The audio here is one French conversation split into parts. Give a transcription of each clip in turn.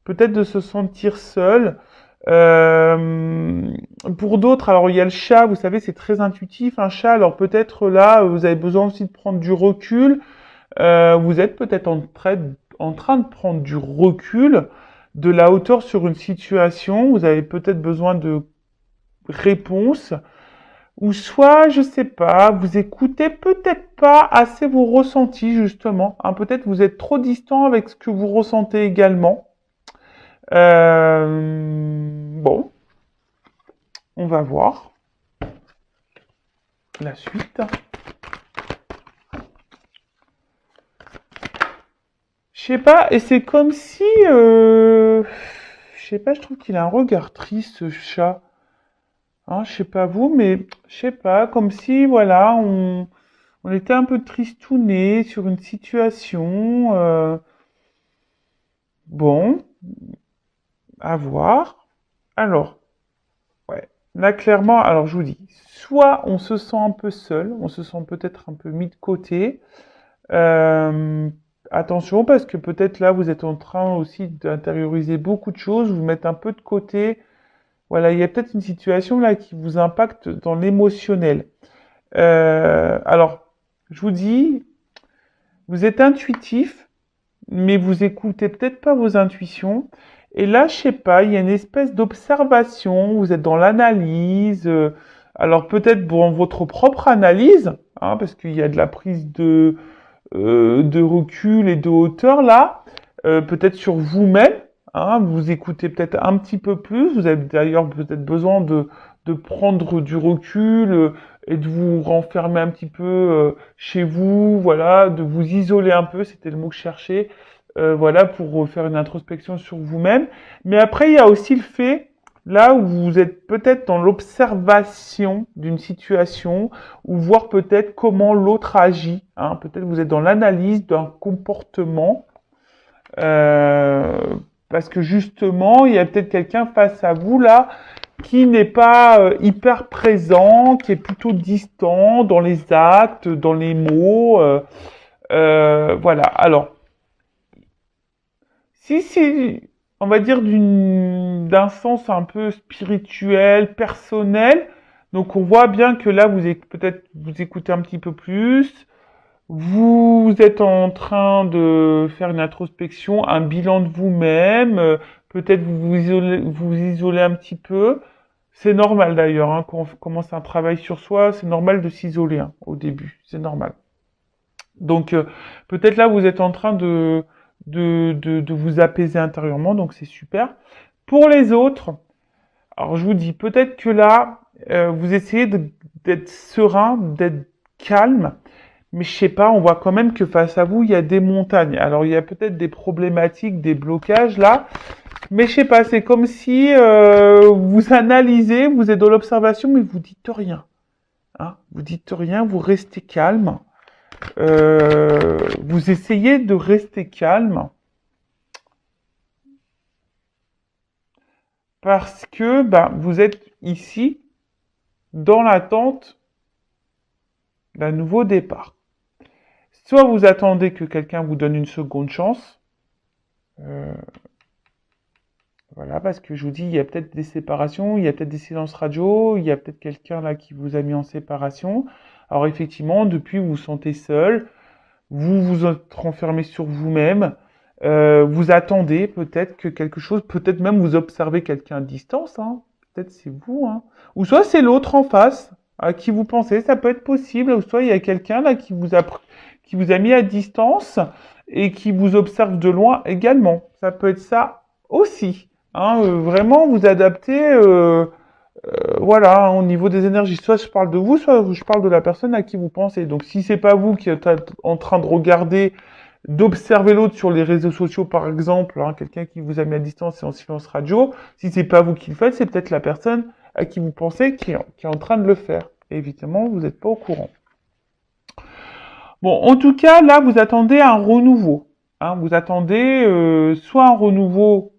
peut-être de se sentir seul. Euh, pour d'autres, alors il y a le chat, vous savez, c'est très intuitif, un chat. Alors peut-être là, vous avez besoin aussi de prendre du recul. Vous êtes peut-être en train de prendre du recul, de la hauteur sur une situation. Vous avez peut-être besoin de réponses. Ou soit, je sais pas, vous écoutez peut-être pas assez vos ressentis, justement. Hein, peut-être vous êtes trop distant avec ce que vous ressentez également. Bon, on va voir la suite. Je sais pas, et c'est comme si, je sais pas, je trouve qu'il a un regard triste, ce chat. Hein, je sais pas vous, mais je sais pas, comme si, voilà, on était un peu tristouné sur une situation. Bon, à voir. Alors, ouais, là, clairement, alors je vous dis, soit on se sent un peu seul, on se sent peut-être un peu mis de côté. Euh, Attention, parce que peut-être là, vous êtes en train aussi d'intérioriser beaucoup de choses, vous mettre un peu de côté. Voilà, il y a peut-être une situation là qui vous impacte dans l'émotionnel. Alors, je vous dis, vous êtes intuitif, mais vous écoutez peut-être pas vos intuitions. Et là, je sais pas, il y a une espèce d'observation, vous êtes dans l'analyse. Alors peut-être dans votre propre analyse, hein, parce qu'il y a de la prise de recul et de hauteur là, peut-être sur vous-même. Hein, vous écoutez peut-être un petit peu plus. Vous avez d'ailleurs peut-être besoin de prendre du recul et de vous renfermer un petit peu chez vous, voilà, de vous isoler un peu, c'était le mot que je cherchais, voilà, pour faire une introspection sur vous-même. Mais après, il y a aussi le fait, là où vous êtes peut-être dans l'observation d'une situation, ou voir peut-être comment l'autre agit. Hein. Peut-être vous êtes dans l'analyse d'un comportement, euh, parce que justement, il y a peut-être quelqu'un face à vous là qui n'est pas hyper présent, qui est plutôt distant dans les actes, dans les mots. Voilà. Alors, si c'est, on va dire, d'un sens un peu spirituel, personnel, donc on voit bien que là, peut-être vous écoutez un petit peu plus, vous êtes en train de faire une introspection, un bilan de vous-même, peut-être vous isolez un petit peu. C'est normal d'ailleurs, hein, quand on commence un travail sur soi, c'est normal de s'isoler hein, au début, c'est normal. Donc peut-être là vous êtes en train de vous apaiser intérieurement, donc c'est super. Pour les autres, alors je vous dis peut-être que là vous essayez d'être serein, d'être calme, mais je sais pas, on voit quand même que face à vous il y a des montagnes. Alors il y a peut-être des problématiques, des blocages là, mais je sais pas, c'est comme si vous analysez, vous êtes dans l'observation, mais vous dites rien. Hein, vous dites rien, vous restez calme. Vous essayez de rester calme parce que bah, vous êtes ici dans l'attente d'un nouveau départ. Soit vous attendez que quelqu'un vous donne une seconde chance, euh, voilà, parce que je vous dis, il y a peut-être des séparations, il y a peut-être des silences radio, il y a peut-être quelqu'un là qui vous a mis en séparation. Alors effectivement, depuis vous vous sentez seul, vous vous êtes renfermé sur vous-même, vous attendez peut-être que quelque chose, peut-être même vous observez quelqu'un à distance, hein, peut-être c'est vous, hein, ou soit c'est l'autre en face à qui vous pensez, ça peut être possible, ou soit il y a quelqu'un là qui vous a mis à distance et qui vous observe de loin également. Ça peut être ça aussi. Hein, vraiment vous adapter voilà, hein, au niveau des énergies. Soit je parle de vous, soit je parle de la personne à qui vous pensez. Donc si c'est pas vous qui êtes en train de regarder, d'observer l'autre sur les réseaux sociaux par exemple, hein, quelqu'un qui vous a mis à distance et en silence radio, si c'est pas vous qui le faites, c'est peut-être la personne à qui vous pensez qui est en train de le faire. Et évidemment, vous n'êtes pas au courant. Bon, en tout cas, là, vous attendez un renouveau. Hein, vous attendez soit un renouveau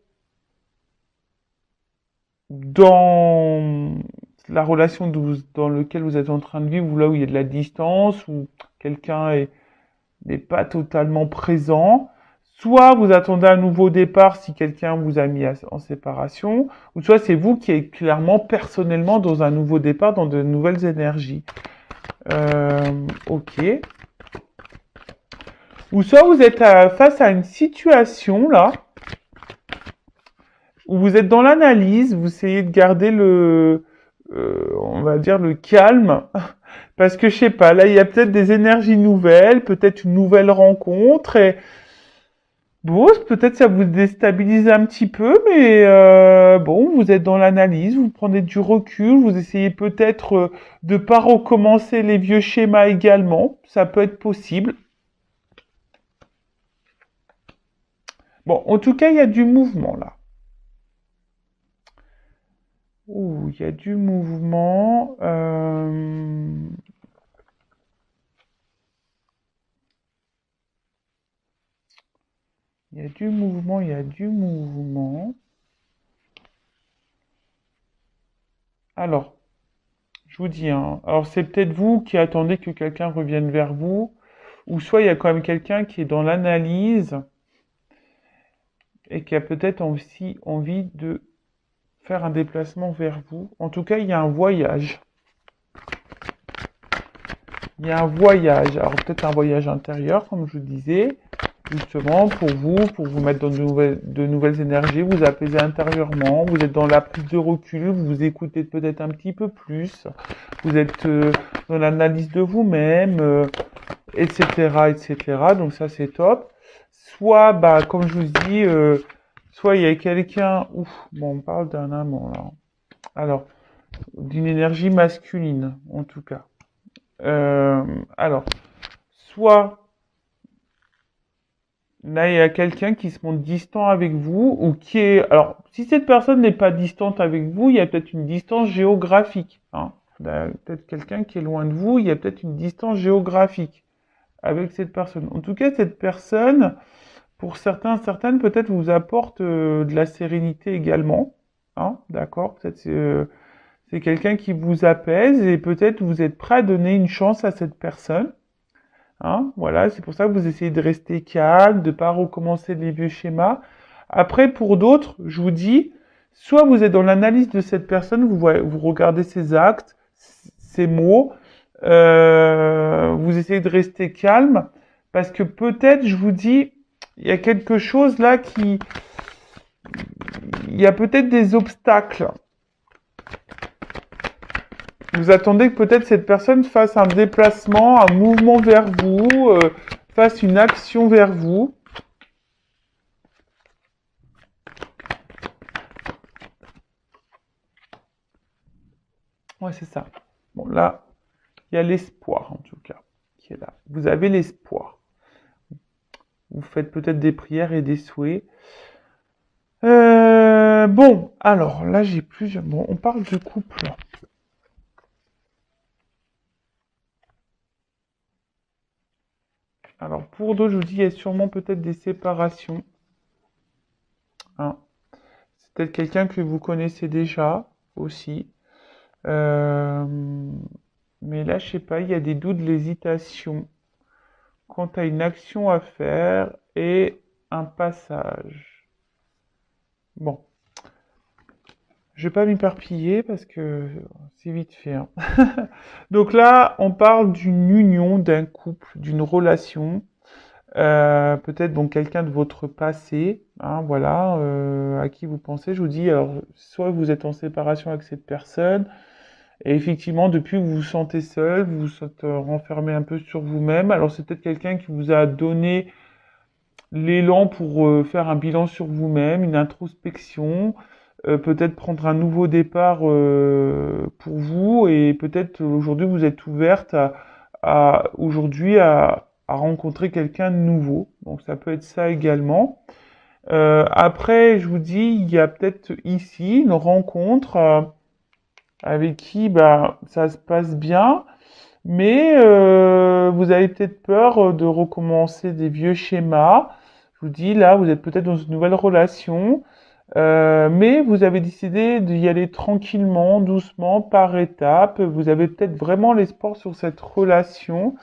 dans la relation dans laquelle vous êtes en train de vivre, ou là où il y a de la distance, où quelqu'un n'est pas totalement présent, Soit vous attendez un nouveau départ si quelqu'un vous a mis en séparation, ou soit c'est vous qui êtes clairement, personnellement, dans un nouveau départ, dans de nouvelles énergies. Ok. Ou soit vous êtes face à une situation, là, où vous êtes dans l'analyse, vous essayez de garder on va dire, le calme, parce que je sais pas, là, il y a peut-être des énergies nouvelles, peut-être une nouvelle rencontre, et bon, peut-être ça vous déstabilise un petit peu, mais bon, vous êtes dans l'analyse, vous prenez du recul, vous essayez peut-être de pas recommencer les vieux schémas également, ça peut être possible. Bon, en tout cas, il y a du mouvement là. Ouh, il y a du mouvement. Il y a du mouvement, il y a du mouvement. Alors, je vous dis, hein, alors c'est peut-être vous qui attendez que quelqu'un revienne vers vous, ou soit il y a quand même quelqu'un qui est dans l'analyse et qui a peut-être aussi envie de faire un déplacement vers vous. En tout cas, il y a un voyage. Il y a un voyage. Alors peut-être un voyage intérieur, comme je vous disais, justement pour vous mettre dans de nouvelles énergies, vous apaiser intérieurement, vous êtes dans la prise de recul, vous vous écoutez peut-être un petit peu plus, vous êtes dans l'analyse de vous-même, etc., etc. Donc ça c'est top. Soit, bah, comme je vous dis, soit il y a quelqu'un, ouf, bon, on parle d'un amant là. Alors, d'une énergie masculine, en tout cas. Euh, alors, soit là, il y a quelqu'un qui se montre distant avec vous ou qui est... Alors, si cette personne n'est pas distante avec vous, il y a peut-être une distance géographique. Hein. Peut-être quelqu'un qui est loin de vous, il y a peut-être une distance géographique avec cette personne. En tout cas, cette personne, pour certains, certaines, peut-être vous apporte de la sérénité également. Hein, d'accord? Peut-être c'est quelqu'un qui vous apaise et peut-être vous êtes prêt à donner une chance à cette personne. Hein, voilà, c'est pour ça que vous essayez de rester calme, de pas recommencer les vieux schémas. Après, pour d'autres, je vous dis, soit vous êtes dans l'analyse de cette personne, vous regardez ses actes, ses mots, vous essayez de rester calme, parce que peut-être, je vous dis, il y a quelque chose là il y a peut-être des obstacles. Vous attendez que peut-être cette personne fasse un déplacement, un mouvement vers vous, fasse une action vers vous. Ouais, c'est ça. Bon, là, il y a l'espoir, en tout cas, qui est là. Vous avez l'espoir. Vous faites peut-être des prières et des souhaits. Bon, alors, là, j'ai plusieurs... Bon, on parle de couple. Alors, pour d'autres, je vous dis, il y a sûrement peut-être des séparations. Hein. C'est peut-être quelqu'un que vous connaissez déjà, aussi. Euh, mais là, je sais pas, il y a des doutes, de l'hésitation quant à une action à faire et un passage. Bon, je vais pas m'éparpiller parce que c'est vite fait. Hein. Donc là, on parle d'une union, d'un couple, d'une relation. Peut-être donc quelqu'un de votre passé, hein, voilà, à qui vous pensez. Je vous dis, alors, soit vous êtes en séparation avec cette personne, et effectivement, depuis, vous vous sentez seul, vous vous êtes renfermé un peu sur vous-même. Alors, c'est peut-être quelqu'un qui vous a donné l'élan pour faire un bilan sur vous-même, une introspection, peut-être prendre un nouveau départ pour vous, et peut-être aujourd'hui, vous êtes ouverte aujourd'hui à rencontrer quelqu'un de nouveau. Donc, ça peut être ça également. Après, je vous dis, il y a peut-être ici une rencontre avec qui bah, ça se passe bien, mais vous avez peut-être peur de recommencer des vieux schémas. Je vous dis, là, vous êtes peut-être dans une nouvelle relation, mais vous avez décidé d'y aller tranquillement, doucement, par étapes. Vous avez peut-être vraiment l'espoir sur cette relation.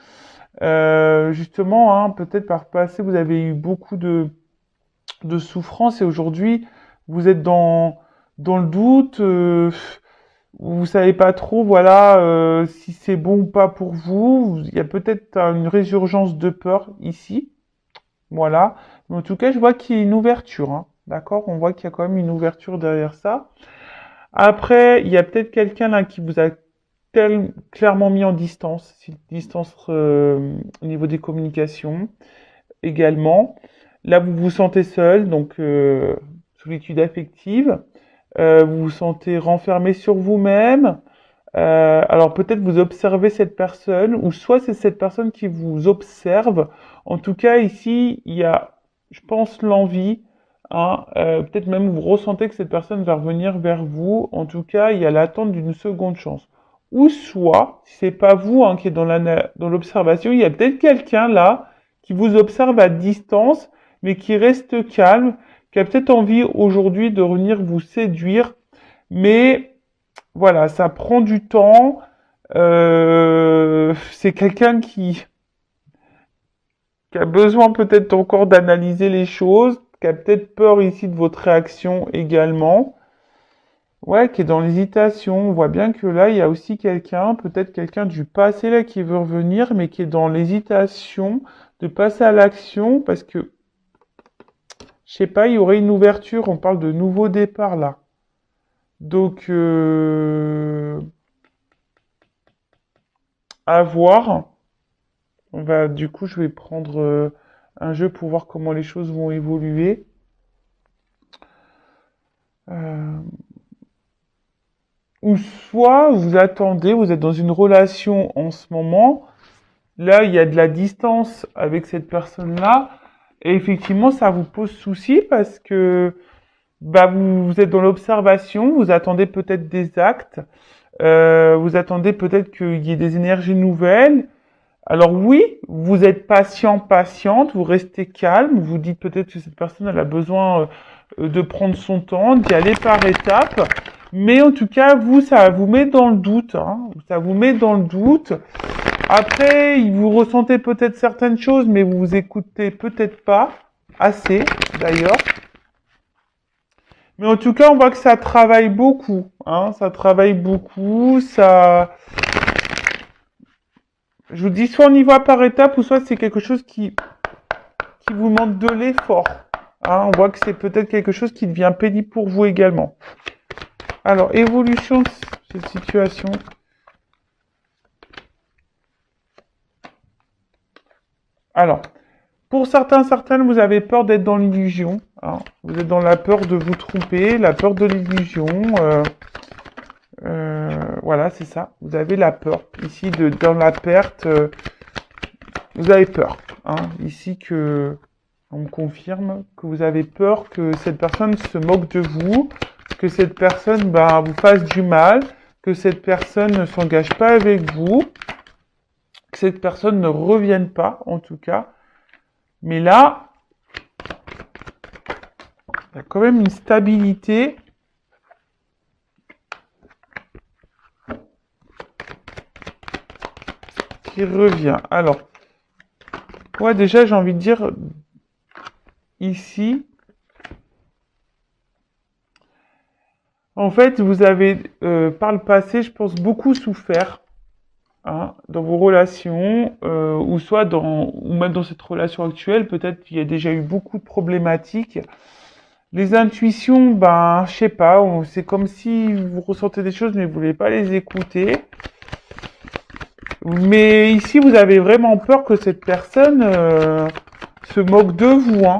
Justement, hein, peut-être par le passé, vous avez eu beaucoup de souffrance et aujourd'hui, vous êtes dans le doute, vous savez pas trop, voilà, si c'est bon ou pas pour vous. Il y a peut-être une résurgence de peur ici, voilà. Mais en tout cas, je vois qu'il y a une ouverture, hein. D'accord? On voit qu'il y a quand même une ouverture derrière ça. Après, il y a peut-être quelqu'un là qui vous a clairement mis en distance, distance au niveau des communications également. Là, vous vous sentez seul, donc solitude affective. Vous vous sentez renfermé sur vous-même. Alors peut-être vous observez cette personne, ou soit c'est cette personne qui vous observe. En tout cas, ici, il y a, je pense, l'envie. Hein, peut-être même vous ressentez que cette personne va revenir vers vous. En tout cas, il y a l'attente d'une seconde chance. Ou soit, si c'est pas vous hein, qui est dans l'observation, il y a peut-être quelqu'un là qui vous observe à distance, mais qui reste calme, qui a peut-être envie aujourd'hui de venir vous séduire, mais voilà, ça prend du temps. C'est quelqu'un qui a besoin peut-être encore d'analyser les choses, qui a peut-être peur ici de votre réaction également. Ouais, qui est dans l'hésitation. On voit bien que là, il y a aussi quelqu'un, peut-être quelqu'un du passé là qui veut revenir, mais qui est dans l'hésitation de passer à l'action parce que, je sais pas, il y aurait une ouverture. On parle de nouveau départ là. Donc, à voir. Du coup, je vais prendre un jeu pour voir comment les choses vont évoluer. Euh, ou soit vous attendez, vous êtes dans une relation en ce moment. Là, il y a de la distance avec cette personne-là. Et effectivement, ça vous pose souci parce que bah, vous êtes dans l'observation, vous attendez peut-être des actes, vous attendez peut-être qu'il y ait des énergies nouvelles. Alors oui, vous êtes patient, patiente, vous restez calme, vous dites peut-être que cette personne elle a besoin de prendre son temps, d'y aller par étapes, mais en tout cas, vous, ça vous met dans le doute, hein, ça vous met dans le doute. Après, vous ressentez peut-être certaines choses, mais vous vous écoutez peut-être pas assez, d'ailleurs. Mais en tout cas, on voit que ça travaille beaucoup, hein, ça travaille beaucoup, ça... Je vous dis, soit on y va par étapes, ou soit c'est quelque chose qui vous demande de l'effort. Hein, on voit que c'est peut-être quelque chose qui devient pénible pour vous également. Alors, évolution de cette situation. Alors, pour certaines, vous avez peur d'être dans l'illusion. Hein. Vous êtes dans la peur de vous tromper, la peur de l'illusion. Voilà, c'est ça. Vous avez la peur. Ici, dans la perte, vous avez peur. Hein. Ici, on me confirme que vous avez peur que cette personne se moque de vous, que cette personne vous fasse du mal, que cette personne ne s'engage pas avec vous, que cette personne ne revienne pas, en tout cas. Mais là, il y a quand même une stabilité. Qui revient. Alors, ouais, déjà, j'ai envie de dire, ici, en fait, vous avez, par le passé, je pense, beaucoup souffert hein, dans vos relations, ou soit ou même dans cette relation actuelle, peut-être qu'il y a déjà eu beaucoup de problématiques. Les intuitions, je sais pas, c'est comme si vous ressentez des choses, mais vous voulez pas les écouter. Mais ici, vous avez vraiment peur que cette personne se moque de vous, hein.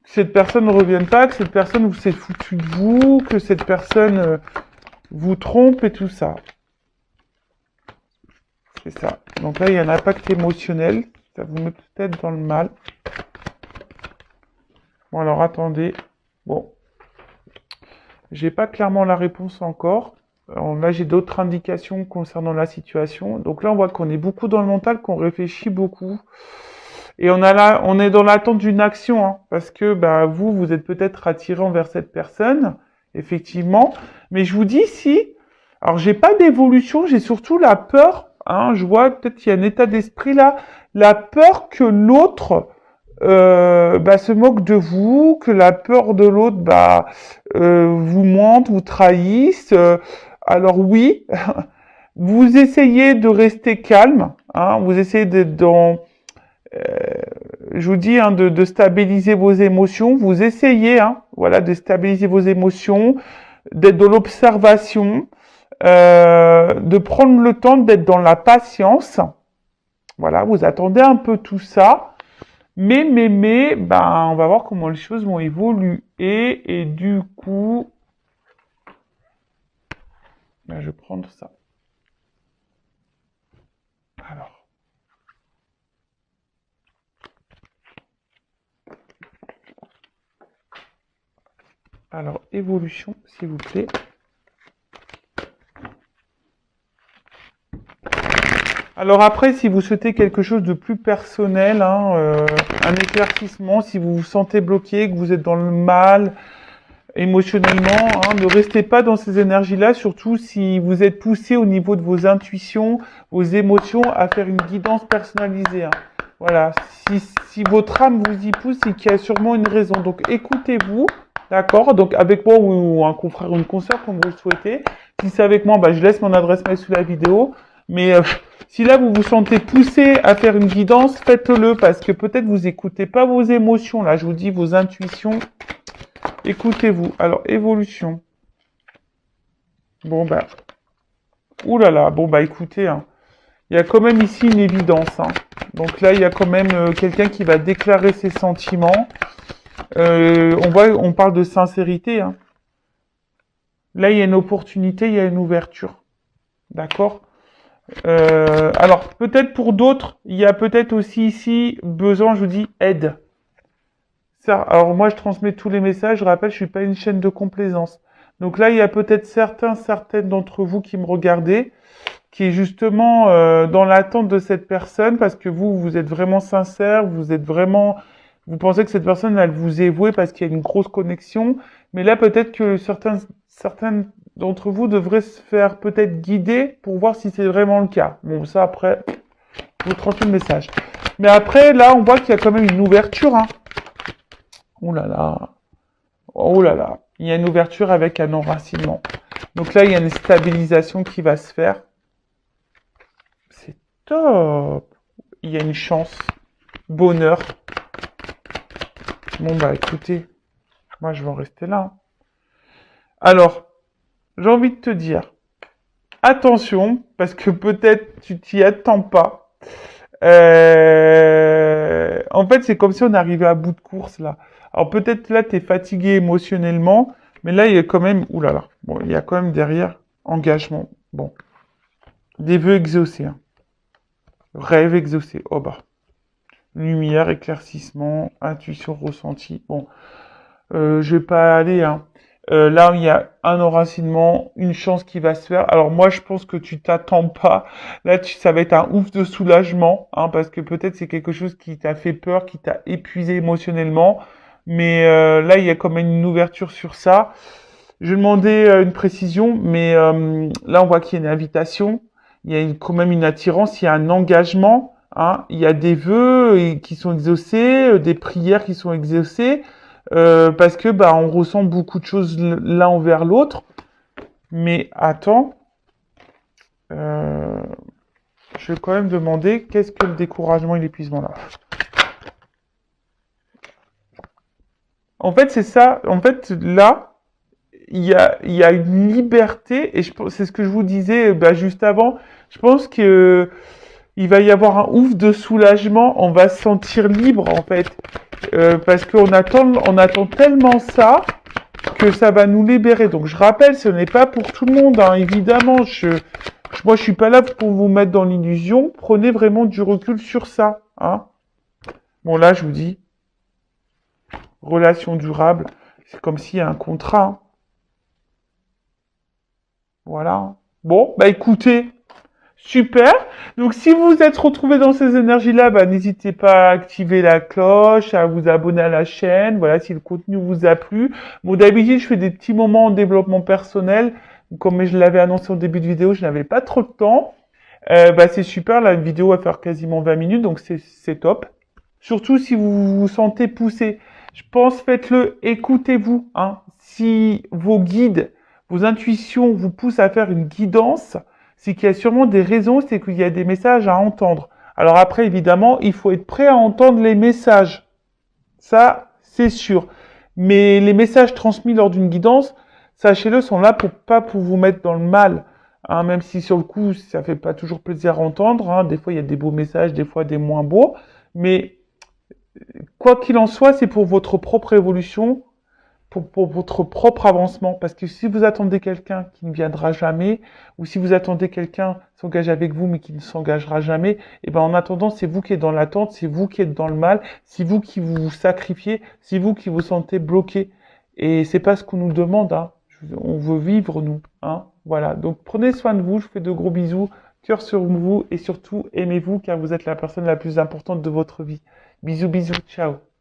Que cette personne ne revienne pas, que cette personne vous s'est foutu de vous, que cette personne vous trompe et tout ça. C'est ça. Donc là, il y a un impact émotionnel. Ça vous met peut-être dans le mal. Bon, alors attendez. Bon. J'ai pas clairement la réponse encore. Alors, là, j'ai d'autres indications concernant la situation. Donc là, on voit qu'on est beaucoup dans le mental, qu'on réfléchit beaucoup. Et on est dans l'attente d'une action, hein, parce que vous êtes peut-être attiré envers cette personne, effectivement. Mais je vous dis alors j'ai pas d'évolution, j'ai surtout la peur. Hein, je vois peut-être qu'il y a un état d'esprit là, la peur que l'autre se moque de vous, que la peur de l'autre vous mente, vous trahisse. Alors oui, vous essayez de rester calme, hein, vous essayez d'être dans, euh, je vous dis, hein, de stabiliser vos émotions. Vous essayez, hein, voilà, de stabiliser vos émotions, d'être dans l'observation, de prendre le temps d'être dans la patience. Voilà, vous attendez un peu tout ça. Mais, on va voir comment les choses vont évoluer. Et du coup, je vais prendre ça. Alors, évolution, s'il vous plaît. Alors après, si vous souhaitez quelque chose de plus personnel, hein, un éclaircissement, si vous vous sentez bloqué, que vous êtes dans le mal émotionnellement, hein, ne restez pas dans ces énergies-là, surtout si vous êtes poussé au niveau de vos intuitions, vos émotions, à faire une guidance personnalisée. Hein. Voilà, si votre âme vous y pousse, c'est qu'il y a sûrement une raison. Donc écoutez-vous, d'accord? Donc avec moi ou un confrère ou une consoeur, comme vous le souhaitez. Si c'est avec moi, je laisse mon adresse mail sous la vidéo. Mais si là vous vous sentez poussé à faire une guidance, faites-le parce que peut-être vous écoutez pas vos émotions. Là, je vous dis vos intuitions. Écoutez-vous. Alors évolution. Bon ouh là là. Bon écoutez, hein. Il y a quand même ici une évidence. Hein. Donc là, il y a quand même quelqu'un qui va déclarer ses sentiments. On parle de sincérité. Hein. Là, il y a une opportunité, il y a une ouverture. D'accord? Alors, peut-être pour d'autres, il y a peut-être aussi ici besoin, je vous dis, aide. Ça, alors moi, je transmets tous les messages. Je rappelle, je suis pas une chaîne de complaisance. Donc là, il y a peut-être certaines d'entre vous qui me regardez, qui est justement dans l'attente de cette personne, parce que vous êtes vraiment sincère, vous pensez que cette personne, elle vous est vouée parce qu'il y a une grosse connexion. Mais là, peut-être que certains d'entre vous devraient se faire peut-être guider pour voir si c'est vraiment le cas. Bon, ça après, je vous transmets le message. Mais après, là, on voit qu'il y a quand même une ouverture. Hein. Oh là là. Oh là là. Il y a une ouverture avec un enracinement. Donc là, il y a une stabilisation qui va se faire. C'est top. Il y a une chance. Bonheur. Bon, écoutez. Moi, je vais en rester là. Hein. Alors, j'ai envie de te dire, attention, parce que peut-être tu t'y attends pas. En fait, c'est comme si on arrivait à bout de course, là. Alors, peut-être là, tu es fatigué émotionnellement, mais là, il y a quand même... Ouh là là. Bon, il y a quand même derrière engagement. Bon. Des vœux exaucés. Hein. Rêve exaucé. Oh lumière, éclaircissement, intuition ressentie. Bon. Je vais pas aller... Hein. Là, il y a un enracinement, une chance qui va se faire. Alors moi, je pense que tu t'attends pas. Là, ça va être un ouf de soulagement, hein, parce que peut-être c'est quelque chose qui t'a fait peur, qui t'a épuisé émotionnellement. Mais là, il y a quand même une ouverture sur ça. Je vais demander une précision, mais là, on voit qu'il y a une invitation. Il y a quand même une attirance, il y a un engagement. Hein, il y a des vœux qui sont exaucés, des prières qui sont exaucées. Parce que on ressent beaucoup de choses l'un envers l'autre. Mais attends, je vais quand même demander qu'est-ce que le découragement et l'épuisement là. En fait, c'est ça. En fait, là, il y a une liberté et c'est ce que je vous disais juste avant. Je pense que il va y avoir un ouf de soulagement. On va se sentir libre en fait. Parce qu'on on attend tellement ça que ça va nous libérer. Donc je rappelle, ce n'est pas pour tout le monde, hein, évidemment. Moi, je suis pas là pour vous mettre dans l'illusion. Prenez vraiment du recul sur ça. Hein. Bon, là, je vous dis, relation durable, c'est comme s'il y a un contrat. Hein. Voilà. Bon, écoutez, super. Donc, si vous êtes retrouvé dans ces énergies-là, n'hésitez pas à activer la cloche, à vous abonner à la chaîne. Voilà, si le contenu vous a plu. Bon, d'habitude, je fais des petits moments en développement personnel. Comme je l'avais annoncé au début de vidéo, je n'avais pas trop de temps. C'est super. Là, une vidéo va faire quasiment 20 minutes, donc c'est top. Surtout si vous vous sentez poussé. Je pense, faites-le, écoutez-vous. Hein. Si vos guides, vos intuitions vous poussent à faire une guidance, c'est qu'il y a sûrement des raisons, c'est qu'il y a des messages à entendre. Alors après, évidemment, il faut être prêt à entendre les messages. Ça, c'est sûr. Mais les messages transmis lors d'une guidance, sachez-le, sont là pour vous mettre dans le mal. Hein, même si sur le coup, ça fait pas toujours plaisir à entendre. Hein. Des fois, il y a des beaux messages, des fois des moins beaux. Mais quoi qu'il en soit, c'est pour votre propre évolution, pour votre propre avancement. Parce que si vous attendez quelqu'un qui ne viendra jamais, ou si vous attendez quelqu'un s'engager avec vous mais qui ne s'engagera jamais, et ben en attendant, c'est vous qui êtes dans l'attente, c'est vous qui êtes dans le mal, c'est vous qui vous sacrifiez, c'est vous qui vous sentez bloqué. Et c'est pas ce qu'on nous demande, hein. On veut vivre, nous, hein. Voilà. Donc prenez soin de vous, je vous fais de gros bisous, cœur sur vous, et surtout aimez-vous car vous êtes la personne la plus importante de votre vie. Bisous, bisous, ciao.